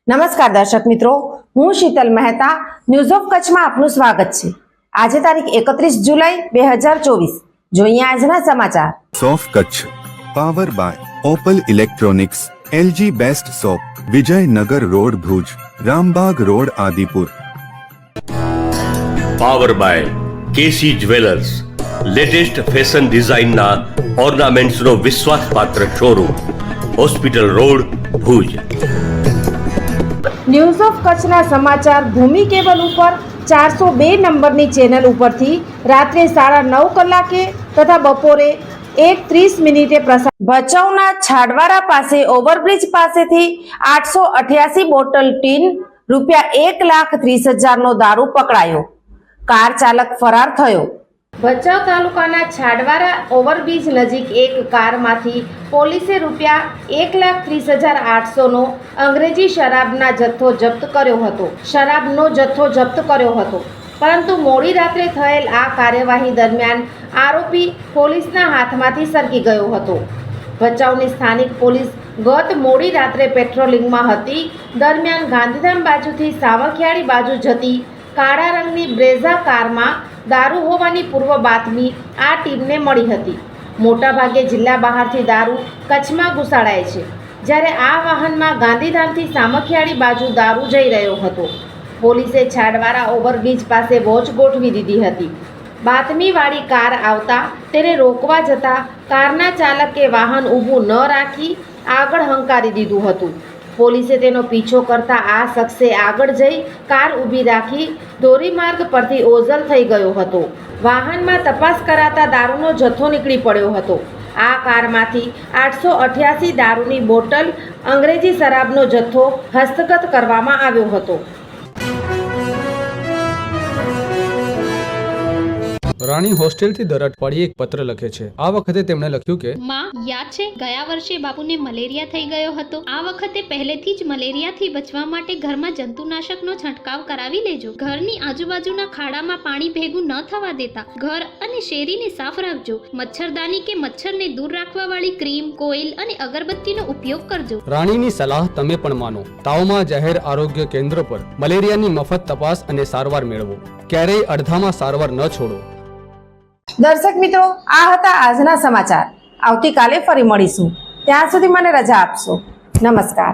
નમસ્કાર દર્શક મિત્રો, હું શીતલ મહેતા ન્યૂઝ ઓફ કચ્છમાં આપનું સ્વાગત છે। આજે તારીખ 31 જુલાઈ 2024। જોઈએ આજના સમાચાર। સોફ Kutch power by opal electronics, LG best shop, Vijaynagar road Bhuj, Rambag road Adipur. Power by KC jewellers, latest fashion ડિઝાઇનના ઓર્નામેન્ટ્સનો વિશ્વાસપાત્ર showroom, hospital road Bhuj. News of કચ્છના સમાચાર ભૂમિ કેબલ ઉપર 402 નંબરની ચેનલ ઉપરથી રાત્રે 9:30 કલાકે તથા બપોરે 1:30 પ્રસાર। ભચાઉના છાડવારા પાસે ઓવરબ્રિજ પાસેથી 888 બોટલ ટીન ₹1,30,000 નો દારૂ પકડાયો। કાર ચાલક ફરાર થયો। ભચાઉ તાલુકાના છાડવારા ઓવરબ્રિજ નજીક એક કારમાંથી પોલીસે ₹1,30,800 નો અંગ્રેજી શરાબના જથ્થો જપ્ત કર્યો હતો। પરંતુ મોડી રાત્રે થયેલ આ કાર્યવાહી દરમિયાન આરોપી પોલીસના હાથમાંથી સરકી ગયો હતો। ભચાઉની સ્થાનિક પોલીસ ગત મોડી રાત્રે પેટ્રોલિંગમાં હતી દરમિયાન ગાંધીધામ બાજુથી સામખિયાળી બાજુ જતી કાળા રંગની બ્રેઝા કારમાં દારૂ હોવાની પૂર્વ બાતમી આ ટીમને મળી હતી। મોટાભાગે જિલ્લા બહારથી દારૂ કચ્છમાં ઘુસાડાય છે, જ્યારે આ વાહનમાં ગાંધીધામથી સામખિયાળી બાજુ દારૂ જઈ રહ્યો હતો। પોલીસે છાડવારા ઓવરબ્રિજ પાસે વોચ ગોઠવી દીધી હતી। બાતમીવાળી કાર આવતા તેને રોકવા જતાં કારના ચાલકે વાહન ઊભું ન રાખી આગળ હંકારી દીધું હતું। પોલીસે તેનો પીછો કરતા આ શખ્સે આગળ જઈ કાર ઊભી રાખી ધોરીમાર્ગ પરથી ઓઝલ થઈ ગયો હતો। વાહનમાં તપાસ કરાતા દારૂનો જથ્થો નીકળી પડ્યો હતો। આ કારમાંથી 888 દારૂની બોટલ અંગ્રેજી શરાબનો જથ્થો હસ્તગત કરવામાં આવ્યો હતો। રાણી હોસ્ટેલથી દર અઠવાડિયે એક પત્ર લખે છે। આ વખતે તેમણે લખ્યું કે માં, યાદ છે ગયા વર્ષે બાપુને મલેરિયા થઈ ગયો હતો। આ વખતે પહેલેથી જ મલેરિયાથી બચવા માટે ઘરમાં જંતુનાશકનો છંટકાવ કરાવી લેજો। ઘરની આજુબાજુના ખાડામાં પાણી ભેગું ન થવા દેતા ઘર અને શેરીને સાફ રાખજો। મચ્છરદાની કે મચ્છરને દૂર રાખવા વાળી ક્રીમ, કોઇલ અને અગરબત્તીનો ઉપયોગ કરજો। રાણીની સલાહ તમે પણ માનો। તાવમાં જાહેર આરોગ્ય કેન્દ્ર પર મલેરિયાની મફત તપાસ અને સારવાર મેળવો। ક્યારેય અડધામાં સારવાર ન છોડો। દર્શક મિત્રો, આ હતા આજના સમાચાર। આવતીકાલે ફરી મળીશું, ત્યાં સુધી મને રજા આપશો। નમસ્કાર।